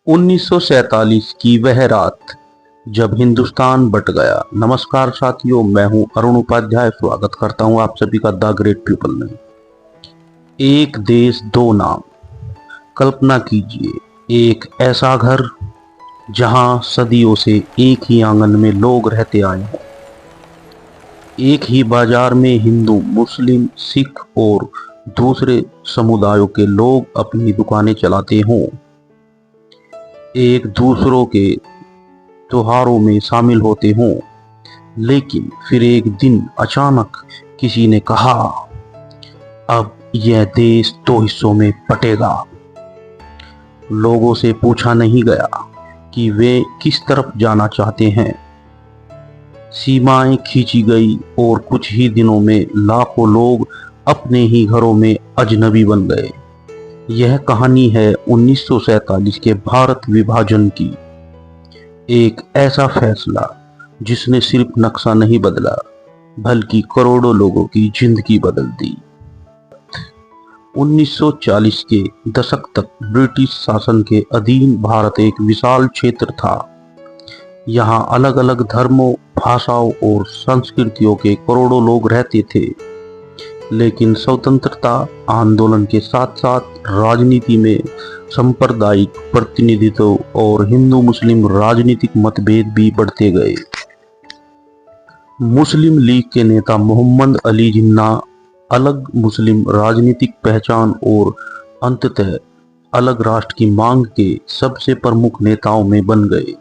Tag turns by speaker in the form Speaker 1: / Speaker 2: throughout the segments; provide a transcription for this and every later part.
Speaker 1: 1947 की वह रात जब हिंदुस्तान बट गया। नमस्कार साथियों, मैं हूं अरुण उपाध्याय। स्वागत करता हूं आप सभी का द ग्रेट पीपल में। एक देश दो नाम। कल्पना कीजिए एक ऐसा घर जहां सदियों से एक ही आंगन में लोग रहते आए हों। एक ही बाजार में हिंदू, मुस्लिम, सिख और दूसरे समुदायों के लोग अपनी दुकानें चलाते हों। एक दूसरों के त्योहारों में शामिल होते हों। लेकिन फिर एक दिन अचानक किसी ने कहा, अब यह देश दो हिस्सों में बटेगा। लोगों से पूछा नहीं गया कि वे किस तरफ जाना चाहते हैं। सीमाएं खींची गई और कुछ ही दिनों में लाखों लोग अपने ही घरों में अजनबी बन गए। यह कहानी है 1947 के भारत विभाजन की। एक ऐसा फैसला जिसने सिर्फ नक्शा नहीं बदला बल्कि करोड़ों लोगों की जिंदगी बदल दी। 1940 के दशक तक ब्रिटिश शासन के अधीन भारत एक विशाल क्षेत्र था। यहाँ अलग अलग धर्मों, भाषाओं और संस्कृतियों के करोड़ों लोग रहते थे। लेकिन स्वतंत्रता आंदोलन के साथ साथ राजनीति में सांप्रदायिक प्रतिनिधित्व और हिंदू मुस्लिम राजनीतिक मतभेद भी बढ़ते गए। मुस्लिम लीग के नेता मोहम्मद अली जिन्ना अलग मुस्लिम राजनीतिक पहचान और अंततः अलग राष्ट्र की मांग के सबसे प्रमुख नेताओं में बन गए।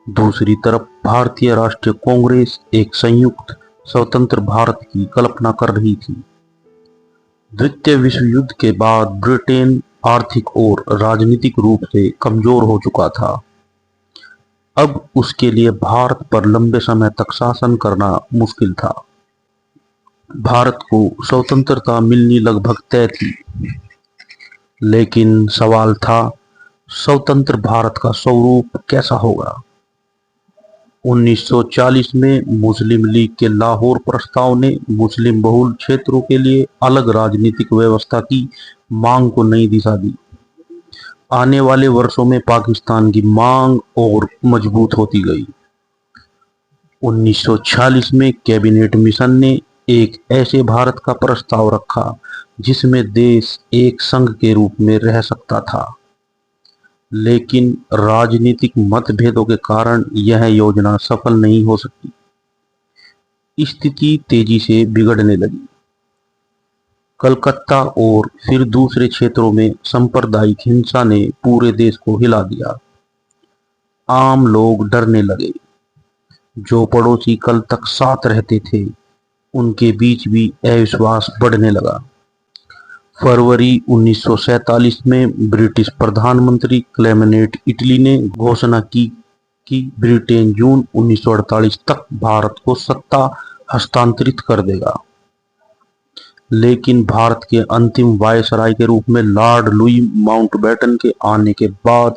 Speaker 1: दूसरी तरफ भारतीय राष्ट्रीय कांग्रेस एक संयुक्त स्वतंत्र भारत की कल्पना कर रही थी। द्वितीय विश्व युद्ध के बाद ब्रिटेन आर्थिक और राजनीतिक रूप से कमजोर हो चुका था। अब उसके लिए भारत पर लंबे समय तक शासन करना मुश्किल था। भारत को स्वतंत्रता मिलनी लगभग तय थी। लेकिन सवाल था, स्वतंत्र भारत का स्वरूप कैसा होगा। 1940 में मुस्लिम लीग के लाहौर प्रस्ताव ने मुस्लिम बहुल क्षेत्रों के लिए अलग राजनीतिक व्यवस्था की मांग को नई दिशा दी। आने वाले वर्षों में पाकिस्तान की मांग और मजबूत होती गई। 1946 में कैबिनेट मिशन ने एक ऐसे भारत का प्रस्ताव रखा जिसमें देश एक संघ के रूप में रह सकता था। लेकिन राजनीतिक मतभेदों के कारण यह योजना सफल नहीं हो सकी। स्थिति तेजी से बिगड़ने लगी। कलकत्ता और फिर दूसरे क्षेत्रों में सांप्रदायिक हिंसा ने पूरे देश को हिला दिया। आम लोग डरने लगे। जो पड़ोसी कल तक साथ रहते थे, उनके बीच भी अविश्वास बढ़ने लगा। फरवरी 1947 में ब्रिटिश प्रधानमंत्री क्लेमेंट इटली ने घोषणा की कि ब्रिटेन जून 1948 तक भारत को सत्ता हस्तांतरित कर देगा। लेकिन भारत के अंतिम वायसराय के रूप में लॉर्ड लुई माउंटबेटन के आने के बाद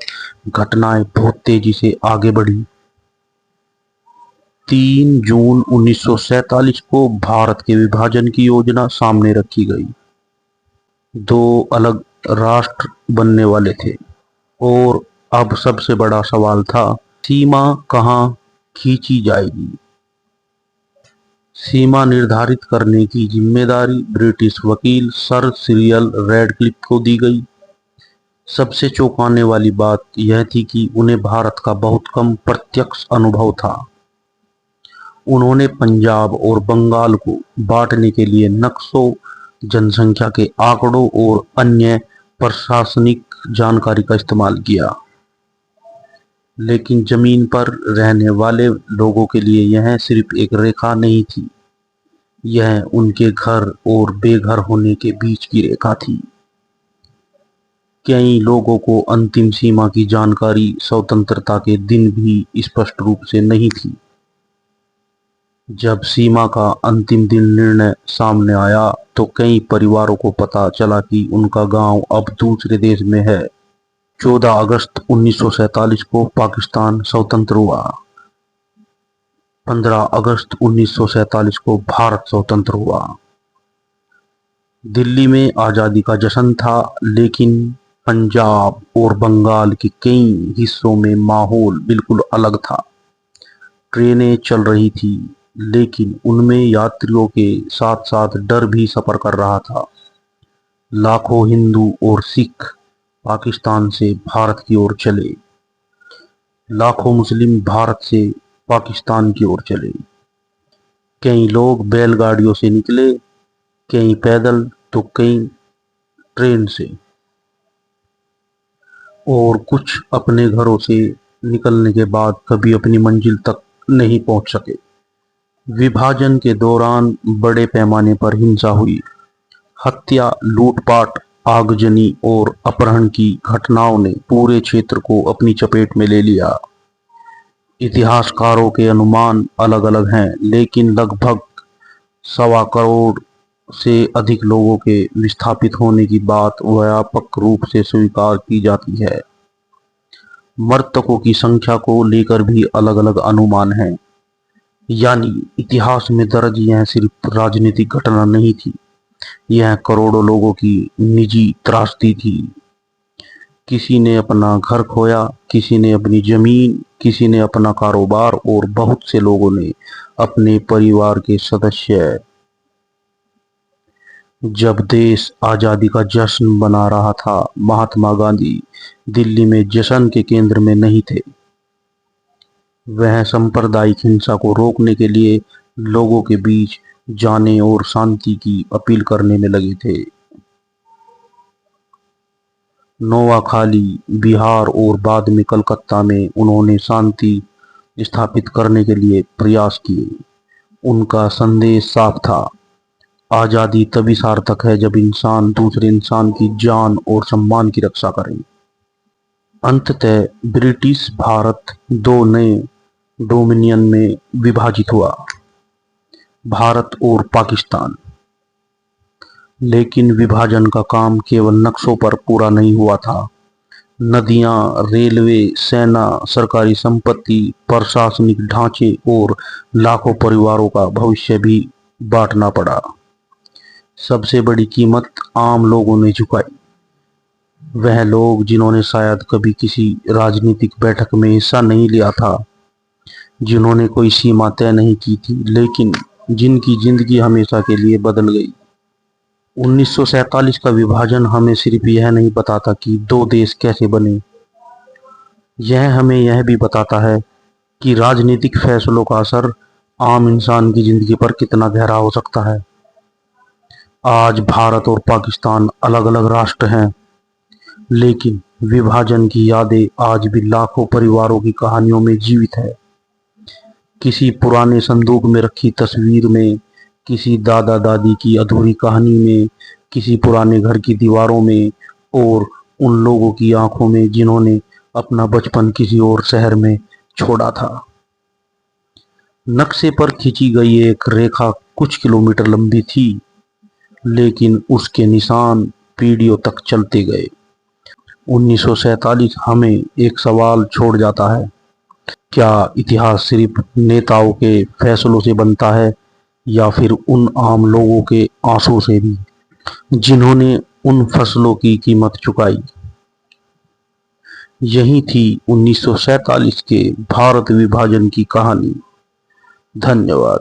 Speaker 1: घटनाएं बहुत तेजी से आगे बढ़ी। 3 जून 1947 को भारत के विभाजन की योजना सामने रखी गई। दो अलग राष्ट्र बनने वाले थे और अब सबसे बड़ा सवाल था, सीमा कहां खींची जाएगी। सीमा निर्धारित करने की जिम्मेदारी ब्रिटिश वकील सर सिरिल रैडक्लिफ को दी गई। सबसे चौंकाने वाली बात यह थी कि उन्हें भारत का बहुत कम प्रत्यक्ष अनुभव था। उन्होंने पंजाब और बंगाल को बांटने के लिए नक्शों, जनसंख्या के आंकड़ों और अन्य प्रशासनिक जानकारी का इस्तेमाल किया। लेकिन जमीन पर रहने वाले लोगों के लिए यह सिर्फ एक रेखा नहीं थी, यह उनके घर और बेघर होने के बीच की रेखा थी। कई लोगों को अंतिम सीमा की जानकारी स्वतंत्रता के दिन भी स्पष्ट रूप से नहीं थी। जब सीमा का अंतिम दिन निर्णय सामने आया तो कई परिवारों को पता चला कि उनका गांव अब दूसरे देश में है। 14 अगस्त 1947 को पाकिस्तान स्वतंत्र हुआ। 15 अगस्त 1947 को भारत स्वतंत्र हुआ। दिल्ली में आजादी का जश्न था, लेकिन पंजाब और बंगाल के कई हिस्सों में माहौल बिल्कुल अलग था। ट्रेनें चल रही थी, लेकिन उनमें यात्रियों के साथ साथ डर भी सफर कर रहा था। लाखों हिंदू और सिख पाकिस्तान से भारत की ओर चले। लाखों मुस्लिम भारत से पाकिस्तान की ओर चले। कई लोग बैलगाड़ियों से निकले, कई पैदल तो कई ट्रेन से, और कुछ अपने घरों से निकलने के बाद कभी अपनी मंजिल तक नहीं पहुंच सके। विभाजन के दौरान बड़े पैमाने पर हिंसा हुई। हत्या, लूटपाट, आगजनी और अपहरण की घटनाओं ने पूरे क्षेत्र को अपनी चपेट में ले लिया। इतिहासकारों के अनुमान अलग अलग हैं, लेकिन लगभग 1.25 करोड़ से अधिक लोगों के विस्थापित होने की बात व्यापक रूप से स्वीकार की जाती है। मृतकों की संख्या को लेकर भी अलग अलग अनुमान हैं। यानी इतिहास में दर्ज यह सिर्फ राजनीतिक घटना नहीं थी, यह करोड़ों लोगों की निजी त्रासदी थी। किसी ने अपना घर खोया, किसी ने अपनी जमीन, किसी ने अपना कारोबार, और बहुत से लोगों ने अपने परिवार के सदस्य। जब देश आजादी का जश्न मना रहा था, महात्मा गांधी दिल्ली में जश्न के केंद्र में नहीं थे। वह सांप्रदायिक हिंसा को रोकने के लिए लोगों के बीच जाने और शांति की अपील करने में लगे थे। नोआखाली, बिहार और बाद में कलकत्ता में उन्होंने शांति स्थापित करने के लिए प्रयास किए। उनका संदेश साफ था, आजादी तभी सार्थक है जब इंसान दूसरे इंसान की जान और सम्मान की रक्षा करे। अंततः ब्रिटिश भारत दो नए डोमिनियन में विभाजित हुआ, भारत और पाकिस्तान। लेकिन विभाजन का काम केवल नक्शों पर पूरा नहीं हुआ था। नदियां, रेलवे, सेना, सरकारी संपत्ति, प्रशासनिक ढांचे और लाखों परिवारों का भविष्य भी बांटना पड़ा। सबसे बड़ी कीमत आम लोगों ने चुकाई। वह लोग जिन्होंने शायद कभी किसी राजनीतिक बैठक में हिस्सा नहीं लिया था, जिन्होंने कोई सीमा तय नहीं की थी, लेकिन जिनकी जिंदगी हमेशा के लिए बदल गई। 1947 का विभाजन हमें सिर्फ यह नहीं बताता कि दो देश कैसे बने, यह हमें यह भी बताता है कि राजनीतिक फैसलों का असर आम इंसान की जिंदगी पर कितना गहरा हो सकता है। आज भारत और पाकिस्तान अलग अलग राष्ट्र हैं, लेकिन विभाजन की यादें आज भी लाखों परिवारों की कहानियों में जीवित है। किसी पुराने संदूक में रखी तस्वीर में, किसी दादा दादी की अधूरी कहानी में, किसी पुराने घर की दीवारों में, और उन लोगों की आंखों में जिन्होंने अपना बचपन किसी और शहर में छोड़ा था। नक्शे पर खींची गई एक रेखा कुछ किलोमीटर लंबी थी, लेकिन उसके निशान पीढ़ियों तक चलते गए। 1947 हमें एक सवाल छोड़ जाता है, क्या इतिहास सिर्फ नेताओं के फैसलों से बनता है, या फिर उन आम लोगों के आंसू से भी, जिन्होंने उन फसलों की कीमत चुकाई। यही थी 1947 के भारत विभाजन की कहानी। धन्यवाद।